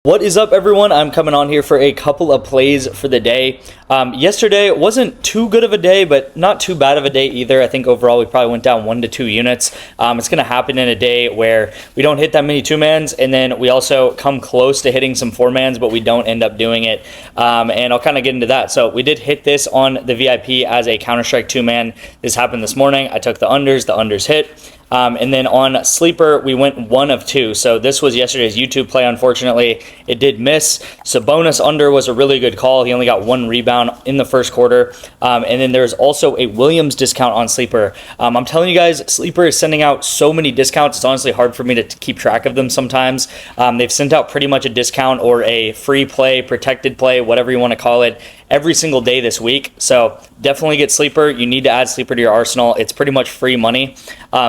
What is up, everyone? I'm coming on here for a couple of plays for the day. Yesterday wasn't too good of a day, but not too bad of a day either. I think overall we probably went down 1 to 2 units. It's going to happen in a day where we don't hit that many 2-mans, and then we also come close to hitting some 4-mans, but we don't end up doing it. And I'll kind of get into that. So we did hit this on the VIP as a Counter-Strike 2-man. This happened this morning. I took the unders hit. And then on Sleeper, we went 1 of 2. So this was yesterday's YouTube play. Unfortunately, it did miss. Sabonis under was a really good call. He only got 1 rebound in the first quarter. And then there's also a Williams discount on Sleeper. I'm telling you guys, Sleeper is sending out so many discounts. It's honestly hard for me to keep track of them sometimes. They've sent out pretty much a discount or a free play, protected play, whatever you want to call it, every single day this week. So definitely get Sleeper. You need to add Sleeper to your arsenal. It's pretty much free money.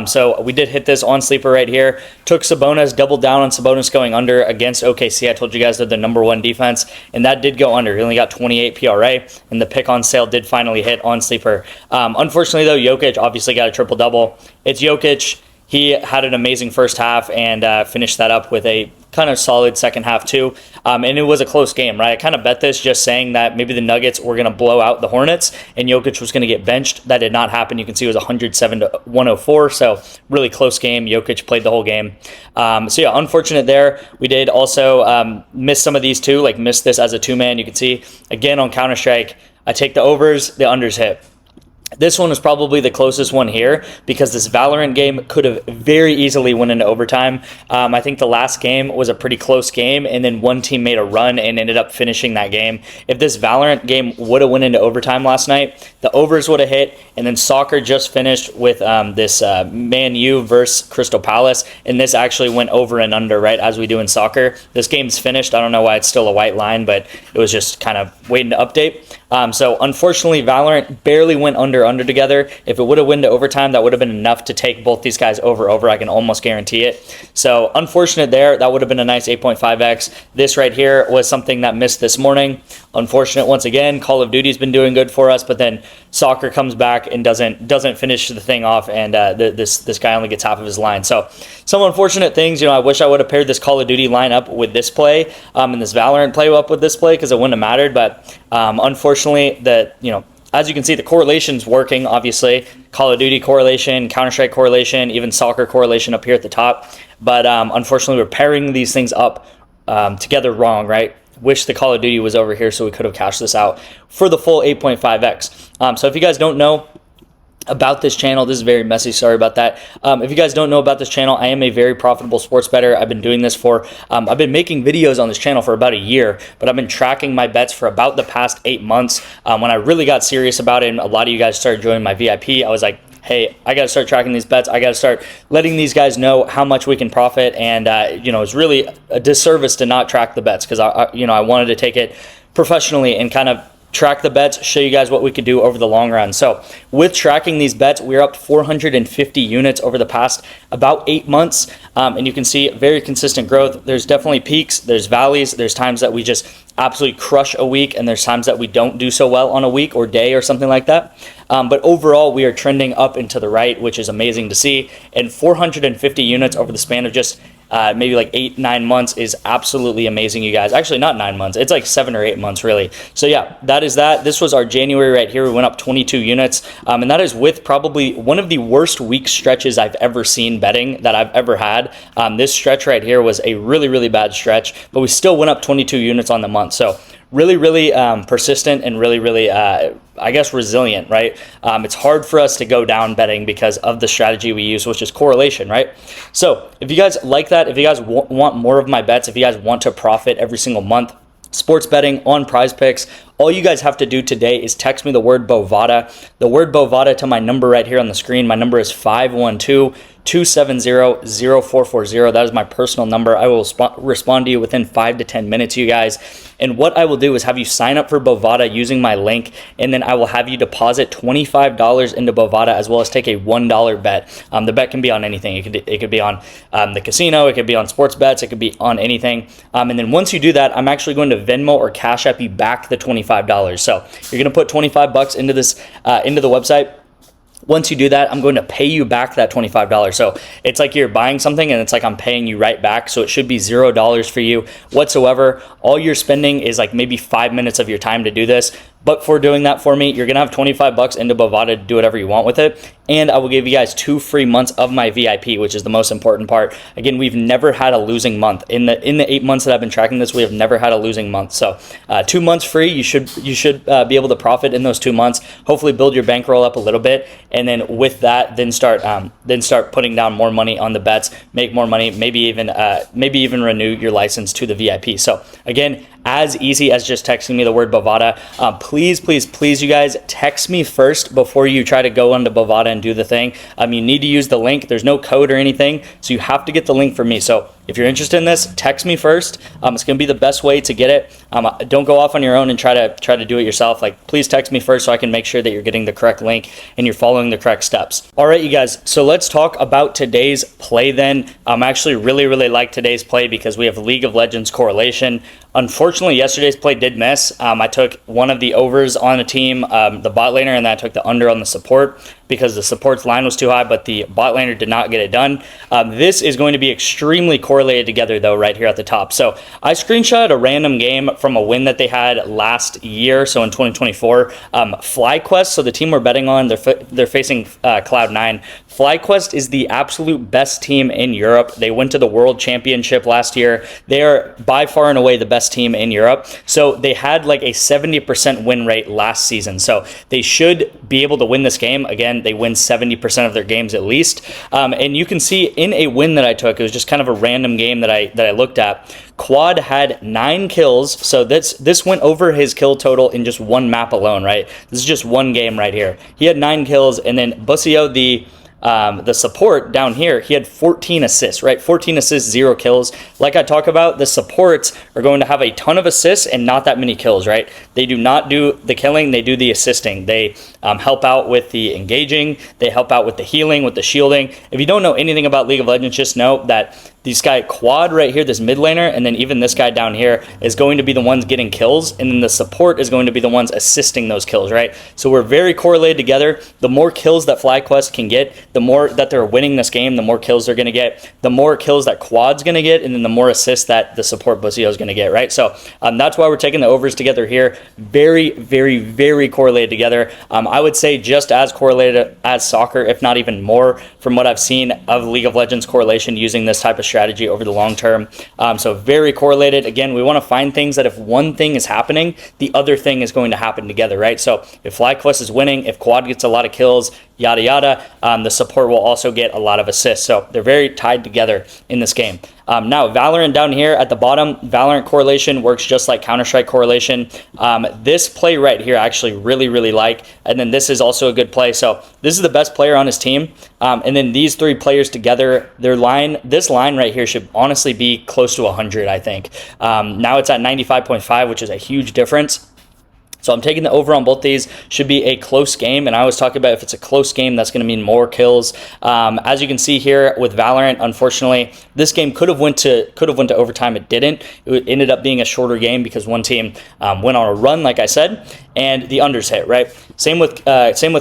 So we did hit this on Sleeper right here. Took Sabonis, doubled down on Sabonis going under against OKC. I told you guys they're the #1 defense, and that did go under. He only got 28 PRA, and the pick on sale did finally hit on Sleeper. Unfortunately, though, Jokic obviously got a triple-double. It's Jokic. He had an amazing first half and finished that up with a kind of solid second half too. And it was a close game, right? I kind of bet this just saying that maybe the Nuggets were going to blow out the Hornets and Jokic was going to get benched. That did not happen. You can see it was 107 to 104. So really close game. Jokic played the whole game. So yeah, unfortunate there. We did also miss some of these too, like missed this as a 2-man. You can see again on Counter-Strike, I take the overs, the unders hit. This one was probably the closest one here because this Valorant game could have very easily went into overtime. I think the last game was a pretty close game, and then one team made a run and ended up finishing that game. If this Valorant game would have went into overtime last night, the overs would have hit, and then soccer just finished with this Man U versus Crystal Palace, and this actually went over and under, right, as we do in soccer. This game's finished. I don't know why it's still a white line, but it was just kind of waiting to update. So unfortunately, Valorant barely went under together. If it would have went to overtime, that would have been enough to take both these guys over. I can almost guarantee it. So unfortunate there. That would have been a nice 8.5x. This right here was something that missed this morning. Unfortunate once again. Call of Duty's been doing good for us, but then soccer comes back and doesn't finish the thing off, and this guy only gets half of his line. So some unfortunate things. I wish I would have paired this Call of Duty line up with this play and this Valorant play up with this play because it wouldn't have mattered. But unfortunately, as you can see, the correlation's working, obviously. Call of Duty correlation, Counter-Strike correlation, even soccer correlation up here at the top. But unfortunately, we're pairing these things up together wrong, right? Wish the Call of Duty was over here so we could have cashed this out for the full 8.5x. So if you guys don't know about this channel, this is very messy, sorry about that. If you guys don't know about this channel, I am a very profitable sports bettor. I've been doing this for, I've been making videos on this channel for about a year, but I've been tracking my bets for about the past 8 months. When I really got serious about it, and a lot of you guys started joining my VIP, I was like, hey, I got to start tracking these bets. I got to start letting these guys know how much we can profit. And, it's really a disservice to not track the bets because, I wanted to take it professionally and kind of track the bets, show you guys what we could do over the long run. So with tracking these bets, we're up 450 units over the past about 8 months. And you can see very consistent growth. There's definitely peaks, there's valleys, there's times that we just absolutely crush a week, and there's times that we don't do so well on a week or day or something like that. But overall, we are trending up and to the right, which is amazing to see. And 450 units over the span of just maybe like 8-9 months is absolutely amazing, you guys. Actually, not 9 months. It's like 7 or 8 months, really. So yeah, that is that. This was our January right here. We went up 22 units, and that is with probably one of the worst week stretches I've ever seen betting that I've ever had. This stretch right here was a really, really bad stretch, but we still went up 22 units on the month. So really, really persistent and really, really, I guess, resilient, right? It's hard for us to go down betting because of the strategy we use, which is correlation, right? So if you guys like that, if you guys want more of my bets, if you guys want to profit every single month, sports betting on PrizePicks, all you guys have to do today is text me the word Bovada. The word Bovada to my number right here on the screen. My number is 512-270-0440. That is my personal number. I will respond to you within 5 to 10 minutes, you guys. And what I will do is have you sign up for Bovada using my link, and then I will have you deposit $25 into Bovada as well as take a $1 bet. The bet can be on anything. It could be on the casino. It could be on sports bets. It could be on anything. And then once you do that, I'm actually going to Venmo or Cash App you back the $25. So you're going to put $25 into this into the website. Once you do that, I'm going to pay you back that $25. So it's like you're buying something and it's like I'm paying you right back. So it should be $0 for you whatsoever. All you're spending is like maybe 5 minutes of your time to do this. But for doing that for me, you're going to have $25 into Bovada to do whatever you want with it. And I will give you guys 2 free months of my VIP, which is the most important part. Again, we've never had a losing month. In the 8 months that I've been tracking this, we have never had a losing month. So 2 months free, you should be able to profit in those 2 months. Hopefully build your bankroll up a little bit. And then with that, then start putting down more money on the bets, make more money, maybe even renew your license to the VIP. So again, as easy as just texting me the word Bovada. Please, you guys, text me first before you try to go onto Bovada and do the thing. You need to use the link. There's no code or anything, so you have to get the link from me. So if you're interested in this, text me first. It's going to be the best way to get it. Don't go off on your own and try to do it yourself. Like, please text me first so I can make sure that you're getting the correct link and you're following the correct steps. All right, you guys. So let's talk about today's play then. Actually really like today's play because we have League of Legends correlation. Unfortunately, yesterday's play did miss. I took one of the overs on a team, the bot laner, and then I took the under on the support because the support's line was too high, but the bot laner did not get it done. This is going to be extremely correlated together, though, right here at the top. So I screenshot a random game from a win that they had last year, so in 2024. FlyQuest, so the team we're betting on, they're facing Cloud9. FlyQuest is the absolute best team in Europe. They went to the World Championship last year. They are by far and away the best team in Europe. So they had like a 70% win rate last season. So they should be able to win this game. Again, they win 70% of their games at least. And you can see in a win that I took, it was just kind of a random game that I looked at. Quad had 9 kills. So this went over his kill total in just one map alone, right? This is just one game right here. He had 9 kills, and then Busio, the support down here, he had 14 assists, right? 14 assists, 0 kills. Like I talk about, the supports are going to have a ton of assists and not that many kills, right? They do not do the killing, they do the assisting. They help out with the engaging, they help out with the healing, with the shielding. If you don't know anything about League of Legends, just know that this guy Quad right here, this mid laner, and then even this guy down here is going to be the ones getting kills, and then the support is going to be the ones assisting those kills, right? So we're very correlated together. The more kills that FlyQuest can get, the more that they're winning this game, the more kills they're going to get, the more kills that Quad's going to get, and then the more assists that the support Busio is going to get, right? So that's why we're taking the overs together here. Very correlated together. I would say just as correlated as soccer, if not even more, from what I've seen of League of Legends correlation using this type of strategy over the long term. So very correlated. Again, we want to find things that if one thing is happening, the other thing is going to happen together, right? So if FlyQuest is winning, if Quad gets a lot of kills, yada yada, the support will also get a lot of assists. So they're very tied together in this game. Now Valorant down here at the bottom, Valorant correlation works just like Counter-Strike correlation. This play right here I actually really like, and then this is also a good play. So this is the best player on his team, and then these 3 players together, this line right here should honestly be close to 100, I think. Now it's at 95.5, which is a huge difference. So I'm taking the over on both these. Should be a close game, and I always talk about if it's a close game, that's going to mean more kills. As you can see here with Valorant, unfortunately, this game could have went to overtime. It didn't. It ended up being a shorter game because one team went on a run, like I said, and the unders hit, right? Same with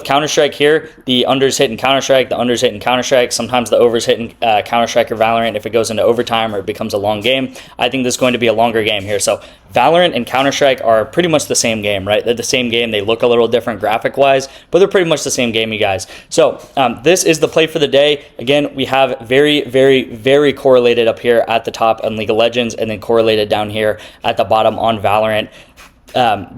Counter-Strike here. The unders hit in Counter-Strike, the unders hit in Counter-Strike. Sometimes the overs hit in Counter-Strike or Valorant if it goes into overtime or it becomes a long game. I think this is going to be a longer game here. So Valorant and Counter-Strike are pretty much the same game, right? They're the same game. They look a little different graphic-wise, but they're pretty much the same game, you guys. So this is the play for the day. Again, we have very correlated up here at the top on League of Legends, and then correlated down here at the bottom on Valorant.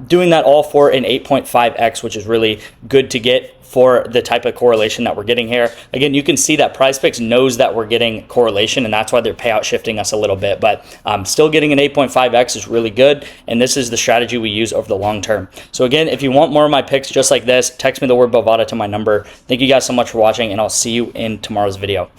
Doing that all for an 8.5x, which is really good to get for the type of correlation that we're getting here. Again, you can see that PrizePicks knows that we're getting correlation, and that's why they're payout shifting us a little bit, but still getting an 8.5x is really good, and this is the strategy we use over the long term. So again, if you want more of my picks just like this, text me the word Bovada to my number. Thank you guys so much for watching, and I'll see you in tomorrow's video.